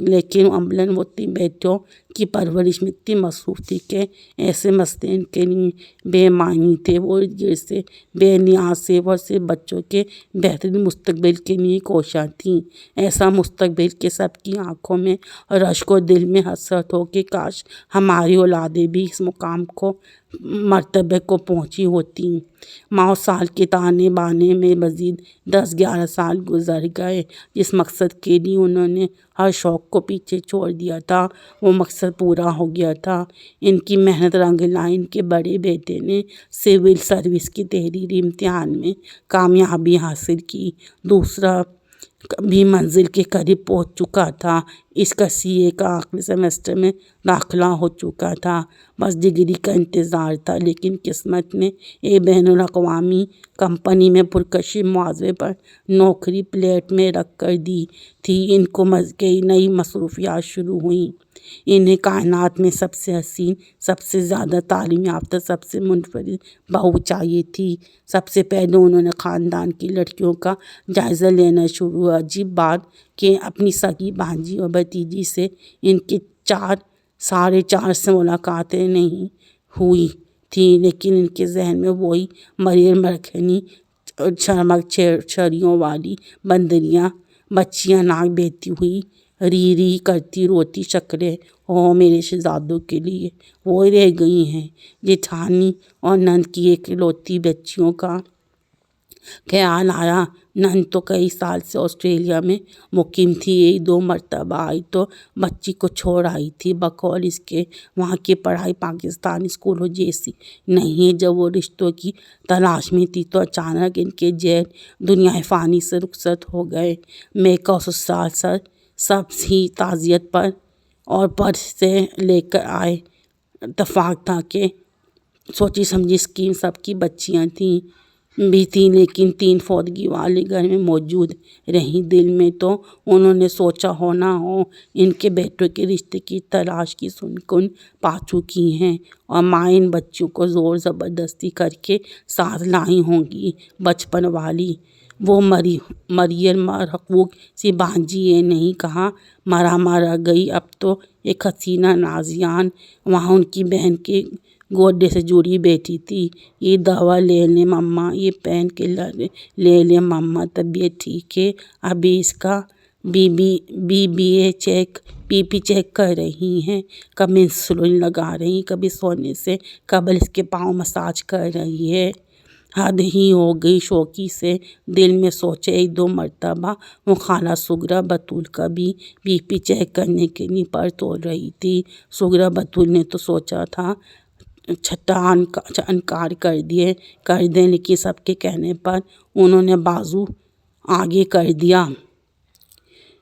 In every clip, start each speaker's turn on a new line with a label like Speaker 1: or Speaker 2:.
Speaker 1: لیکن عملاً وہ اتنی بیٹوں کی پرورش میں اتنی مصروف تھی کہ ایسے مسئلے ان کے لیے بے معنی تھے۔ وہ جیسے بے نیاز سے وہ صرف بچوں کے بہترین مستقبل کے لیے کوشاں تھیں، ایسا مستقبل کہ سب کی آنکھوں میں رشک و دل میں حسرت ہو کہ کاش ہماری اولادیں بھی اس مقام کو مرتبے کو پہنچی ہوتی۔ ماہ و سال کے تانے بانے میں مزید 10-11 سال گزر گئے۔ جس مقصد کے لیے انہوں نے ہر شوق کو پیچھے چھوڑ دیا تھا وہ مقصد پورا ہو گیا تھا۔ ان کی محنت رنگ لائی۔ ان کے بڑے بیٹے نے سول سروس کے تحریری امتحان میں کامیابی حاصل کی، دوسرا بھی منزل کے قریب پہنچ چکا تھا۔ اس کا CA کا آخری سیمسٹر میں داخلہ ہو چکا تھا، بس ڈگری کا انتظار تھا۔ لیکن قسمت نے ایک بین الاقوامی کمپنی میں پرکشش معاوضے پر نوکری پلیٹ میں رکھ کر دی تھی۔ ان کو کئی نئی مصروفیات شروع ہوئیں۔ انہیں کائنات میں سب سے حسین، سب سے زیادہ تعلیم یافتہ، سب سے منفرد بہو چاہیے تھی۔ سب سے پہلے انہوں نے خاندان کی لڑکیوں کا جائزہ لینا شروع ہوا۔ عجیب بات کہ اپنی سگی بھانجی اور بھتیجی سے ان کی 4.5 سے ملاقاتیں نہیں ہوئی تھیں، لیکن ان کے ذہن میں وہی مریر مرکھنی چمک چھڑیوں والی بچیاں ناک بہتی ہوئی ری ری کرتی روتی شکلیں میرے شہزادوں کے لیے وہ رہ گئی ہیں۔ جیٹھانی اور نند کی اکلوتی بچیوں کا خیال آیا۔ نند تو کئی سال سے آسٹریلیا میں مقیم تھی، 1-2 مرتبہ آئی تو بچی کو چھوڑ آئی تھی۔ بقول اس کے وہاں کی پڑھائی پاکستانی اسکولوں جیسی نہیں ہے۔ جب وہ رشتوں کی تلاش میں تھی تو اچانک ان کے جیل دنیائے فانی سے رخصت ہو گئے۔ میکا اور سسرال سب ہی تعزیت پر سے لے کر آئے۔ اتفاق تھا کہ سوچی سمجھی اسکیم سب کی بچیاں بھی تھیں، لیکن 3 فوتگی والے گھر میں موجود رہیں۔ دل میں تو انہوں نے سوچا ہو نہ ہو ان کے بیٹوں کے رشتے کی تلاش کی سکون پا چکی ہیں اور ماں ان بچیوں کو زور زبردستی کر کے ساتھ لائی ہوں گی۔ بچپن والی وہ مریر مرحوق سی بھانجی، یہ نہیں کہا مرا گئی، اب تو ایک حسینہ نازیان وہاں ان کی بہن کے گودے سے جڑی بیٹھی تھی۔ یہ دوا لے لیں مما، یہ پین کلر لے لیں مما، طبیعت ٹھیک ہے؟ ابھی اس کا بی پی چیک کر رہی ہیں، کبھی انسولین لگا رہی ہیں، کبھی سونے سے قبل اس کے پاؤں مساج کر رہی ہے۔ حد ہی ہو گئی، شوقی سے دل میں سوچے۔ 1-2 مرتبہ وہ خالہ سغرا بتول کا بھی بی پی چیک کرنے کے لیے پر تول رہی تھی۔ سغرا بتول نے تو سوچا تھا چھٹا انکار کر دیں، لیکن سب کے کہنے پر انہوں نے بازو آگے کر دیا۔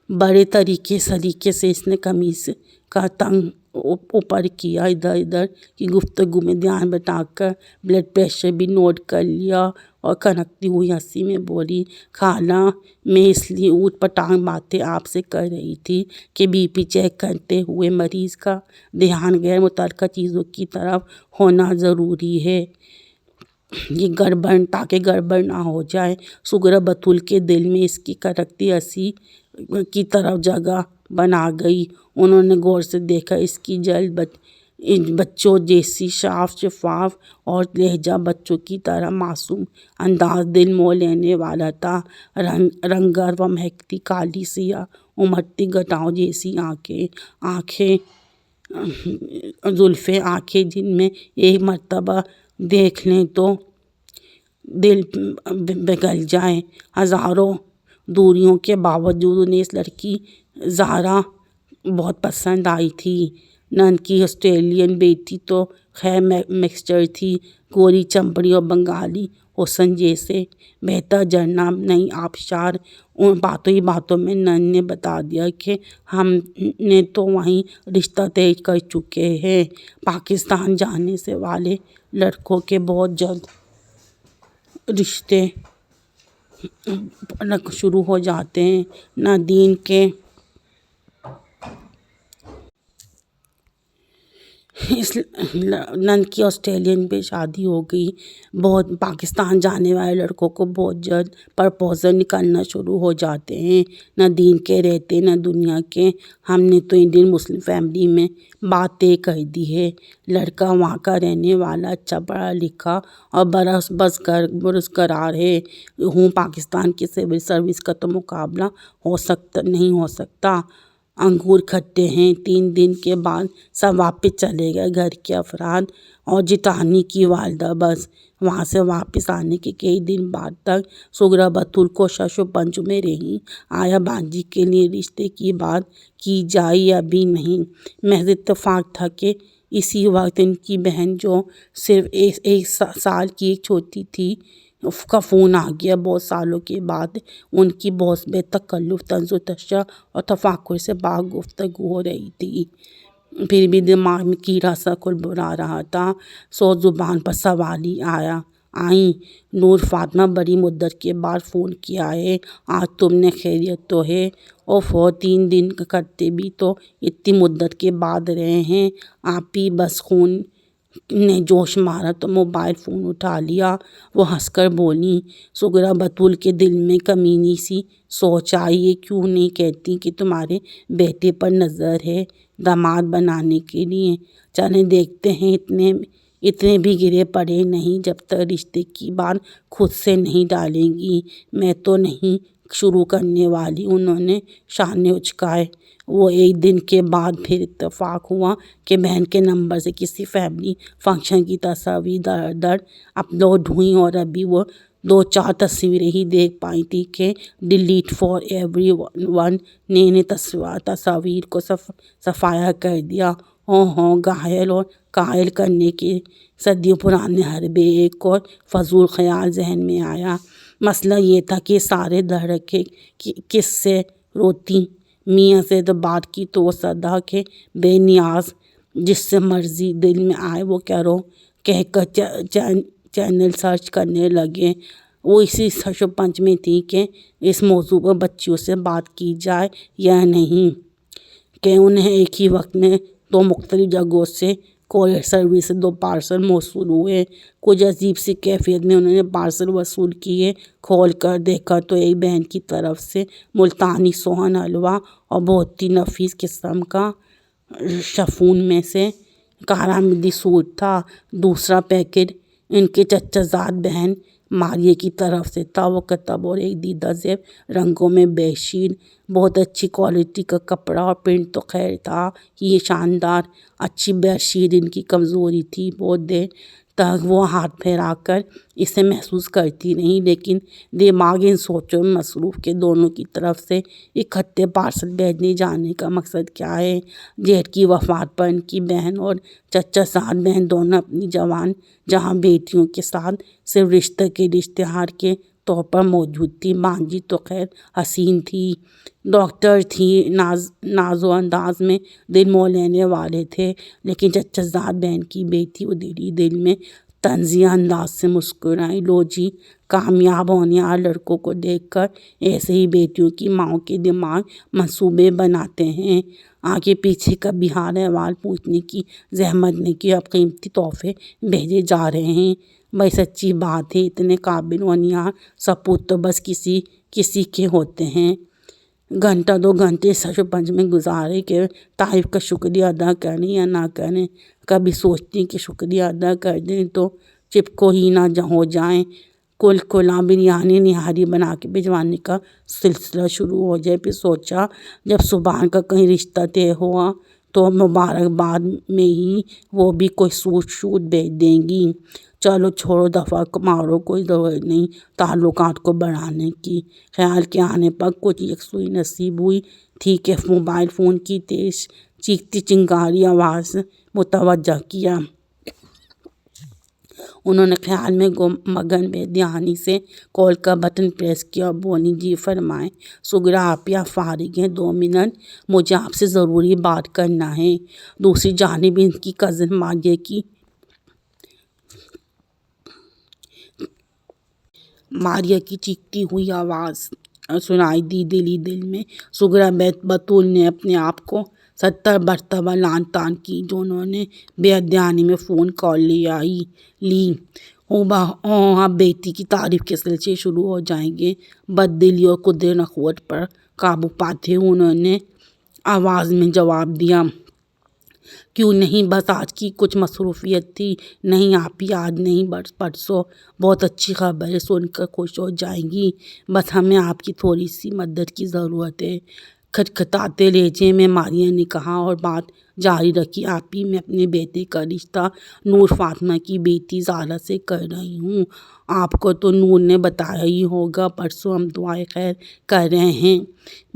Speaker 1: بڑے طریقے سلیقے سے اس نے قمیص کا تنگ اوپر کیا، ادھر ادھر کی گفتگو میں دھیان بٹا کر بلڈ پریشر بھی نوٹ کر لیا اور کھنکتی ہوئی ہنسی میں بولی، خالہ میں اس لیے اوٹ پٹانگ باتیں آپ سے کر رہی تھی کہ بی پی چیک کرتے ہوئے مریض کا دھیان غیر متعلقہ چیزوں کی طرف ہونا ضروری ہے، تاکہ گڑبڑ نہ ہو جائے۔ سغرا بتول کے دل میں اس کی کھنکتی ہنسی کی طرف جگہ بنا گئی۔ انہوں نے غور سے دیکھا، اس کی جلد بچوں جیسی صاف شفاف اور لہجہ بچوں کی طرح معصوم انداز دل مو لینے والا تھا۔ رنگار و مہکتی کالی سیاہ امٹتی گھٹاؤں جیسی آنکھیں، زلفیں، آنکھیں جن میں ایک مرتبہ دیکھ لیں تو دل پگھل جائے۔ ہزاروں دوریوں کے باوجود انہیں اس لڑکی زہرا بہت پسند آئی تھی۔ نند کی آسٹریلین بیٹی تو خیر مکسچر تھی، گوری چمڑی اور بنگالی حسن جیسے بہتا جھرنا نہیں آبشار۔ باتوں ہی باتوں میں نند نے بتا دیا کہ ہم نے تو وہیں رشتہ طے کر چکے ہیں۔ پاکستان جانے سے والے لڑکوں کے بہت جلد رشتے شروع ہو جاتے ہیں، نہ دین کے اس نند کی آسٹریلین پہ شادی ہو گئی۔ بہت پاکستان جانے والے لڑکوں کو بہت جلد پرپوزل نکلنا شروع ہو جاتے ہیں، نہ دین کے رہتے نہ دنیا کے۔ ہم نے تو انڈین مسلم فیملی میں بات طے کر دی ہے، لڑکا وہاں کا رہنے والا، اچھا پڑھا لکھا اور برقرار ہے۔ پاکستان کی سول سروس کا تو مقابلہ نہیں ہو سکتا۔ انگور کھٹے ہیں۔ 3 دن کے بعد سب واپس چلے گئے گھر کے افراد اور جٹانی کی والدہ بس۔ وہاں سے واپس آنے کے کئی دن بعد تک سغرا بطول کوشش و پنج میں رہیں، آیا بانجی کے لیے رشتے کی بات کی جائے یا بھی نہیں۔ محض اتفاق تھا کہ اسی وقت ان کی بہن جو صرف 1 سال کی ایک چھوٹی تھی کا فون آ گیا۔ بہت سالوں کے بعد ان کی بہت بے تکلف طنز و تشا اور تفاخر سے پاک گفتگو ہو رہی تھی، پھر بھی دماغ میں کیڑا سا کھلبلا رہا تھا۔ زبان پر سوال ہی آئیں، نور فاطمہ بڑی مدت کے بعد فون کیا ہے، آج تم نے خیریت تو ہے؟ اوفو 3 دن کرتے بھی تو اتنی مدت کے بعد رہے ہیں آپ ہی۔ بس خون نے جوش مارا تو موبائل فون اٹھا لیا۔ وہ ہنس کر بولی، سغرا بطول کے دل میں کمینی سی سوچ آئی، یہ کیوں نہیں کہتی کہ تمہارے بیٹے پر نظر ہے داماد بنانے کے لیے؟ چلیں دیکھتے ہیں، اتنے بھی گرے پڑے نہیں جب تک رشتے کی بات خود سے نہیں ڈالیں گی۔ میں تو نہیں شروع کرنے والی، انہوں نے شانے اچکائے۔ وہ 1 دن کے بعد پھر اتفاق ہوا کہ بہن کے نمبر سے کسی فیملی فنکشن کی تصاویر در اپلوڈ ہوئیں اور ابھی وہ 2-4 تصویریں ہی دیکھ پائی تھی کہ ڈیلیٹ فار ایوری ون نے انہیں تصاویر کو صفایا کر دیا۔ گھائل اور قائل کرنے کے صدیوں پرانے حربے۔ ایک اور فضول خیال ذہن میں آیا۔ مسئلہ یہ تھا کہ سارے دھڑکے کس سے روتی؟ میاں سے تو بات کی تو وہ صدا کے بے نیاز، جس سے مرضی دل میں آئے وہ کرو کہہ کر چینل سرچ کرنے لگے۔ وہ اسی سرچ و پنج میں تھی کہ اس موضوع پر بچیوں سے بات کی جائے یا نہیں، کہ انہیں ایک ہی وقت میں 2 مختلف جگہوں سے کوریئر سروس سے 2 پارسل موصول ہوئے۔ کچھ عجیب سی کیفیت میں انہوں نے پارسل وصول کیے۔ کھول کر دیکھا تو ایک بہن کی طرف سے ملتانی سوہن حلوہ اور بہت ہی نفیس قسم کا شفون میں سے کارآمدی سوٹ تھا۔ دوسرا پیکٹ ان کے چچا زاد بہن ماریہ کی طرف سے تھا۔ وہ کتب اور ایک دیدہ زیب رنگوں میں بیڈ شیٹ، بہت اچھی کوالٹی کا کپڑا اور پرنٹ تو خیر تھا یہ شاندار۔ اچھی بیڈ شیٹ ان کی کمزوری تھی۔ بہت دیر تک وہ ہاتھ پھیلا کر اسے محسوس کرتی رہیں، لیکن دماغ ان سوچوں میں مصروف کہ دونوں کی طرف سے اکٹھے پارسل بھیجنے جانے کا مقصد کیا ہے۔ جیٹھ کی وفات پر ان کی بہن اور چچا زاد بہن دونوں اپنی جوان جہاں بیٹیوں کے ساتھ صرف رشتے کے اشتہار کے طور پر موجود تھی۔ بانجی تو خیر حسین تھی، ڈاکٹر تھی، ناز و انداز میں دل موہ لینے والے تھے، لیکن چچا زاد بہن کی بیٹی وہ دل میں طنزیہ انداز سے مسکرائی۔ لو جی، کامیاب ہونے والے لڑکوں کو دیکھ کر ایسے ہی بیٹیوں کی ماؤں کے دماغ منصوبے بناتے ہیں، آگے پیچھے کا بھی حال احوال پوچھنے کی زحمت نہیں کہ اب قیمتی تحفے بھیجے جا رہے ہیں۔ بھائی سچی بات ہے، اتنے قابل ہونہار سپوت تو بس کسی کے ہوتے ہیں۔ 1-2 گھنٹے سرچ و پنج میں گزارے کہ تعریف کا شکریہ ادا کریں یا نہ کریں۔ کبھی سوچتی کہ شکریہ ادا کر دیں تو چپکو ہی نہ ہو جائیں، کلا بریانی نہاری بنا کے بھجوانے کا سلسلہ شروع ہو جائے۔ پھر سوچا جب سبحان کا کہیں رشتہ طے ہوا تو مبارکباد میں ہی وہ بھی کوئی سوٹ بھیج دیں گی۔ چلو چھوڑو، دفعہ مارو، کوئی ضرورت نہیں تعلقات کو بڑھانے کی۔ خیال کے آنے پر کچھ یکسوئی نصیب ہوئی تھی کہ موبائل فون کی تیز چیختی چنگاری آواز متوجہ کیا۔ انہوں نے خیال میں مگن بے دھیانی سے کال کا بٹن پریس کیا اور بولی، جی فرمائیں سغرا، آپ یا فارغ ہیں؟ 2 منٹ، مجھے آپ سے ضروری بات کرنا ہے۔ دوسری جانب ان کی کزن ماریہ کی چیختی ہوئی آواز سنائی دی۔ دل ہی دل میں سغرا بطول نے اپنے آپ کو 70 مرتبہ لان تان کی جو انہوں نے بے حدیانی میں فون کال لی۔ اب بیٹی کی تعریف کے سلسلے شروع ہو جائیں گے۔ بد دلی اور قدرت نخوت پر قابو پاتے ہوئے انہوں نے آواز میں جواب دیا، کیوں نہیں، بس آج کی کچھ مصروفیت تھی۔ نہیں آپی، آج نہیں، بس پرسوں۔ بہت اچھی خبر ہے، سن کر خوش ہو جائیں گی، بس ہمیں آپ کی تھوڑی سی مدد کی ضرورت ہے۔ کھٹکھٹاتے لہجے میں ماریہ نے کہا اور بات جاری رکھی، آپی میں اپنے بیٹے کا رشتہ نور فاطمہ کی بیٹی زہرا سے کر رہی ہوں۔ آپ کو تو نور نے بتایا ہی ہوگا، پرسوں ہم دعائے خیر کر رہے ہیں،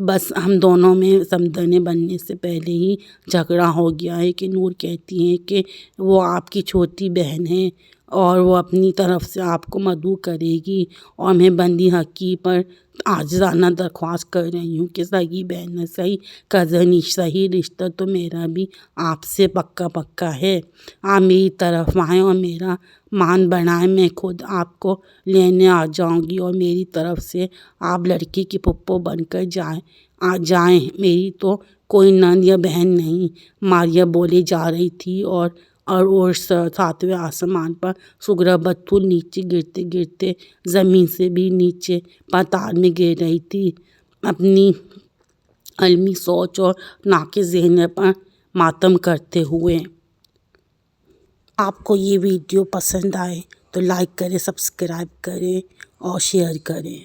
Speaker 1: بس ہم دونوں میں سمدھنے بننے سے پہلے ہی جھگڑا ہو گیا ہے کہ نور کہتی ہیں کہ وہ آپ کی چھوٹی بہن ہے اور وہ اپنی طرف سے آپ کو مدعو کرے گی، اور میں بندی حقی پر عاجزانہ درخواست کر رہی ہوں کہ سگی بہن صحیح، کزنی صحیح، رشتہ تو میرا بھی آپ سے پکا ہے۔ آپ میری طرف آئیں اور میرا مان بڑھائیں، میں خود آپ کو لینے آ جاؤں گی اور میری طرف سے آپ لڑکی کی پھپھو بن کر جائیں۔ میری تو کوئی نند یا بہن نہیں، ماریہ بولے جا رہی تھی اور ساتویں آسمان پر سغرا بتول نیچے گرتے گرتے زمین سے بھی نیچے پاتال میں گر رہی تھی، اپنی علمی سوچ اور ناقص ذہنیت پر ماتم کرتے ہوئے۔ آپ کو یہ ویڈیو پسند آئے تو لائک کریں، سبسکرائب کریں اور شیئر کریں۔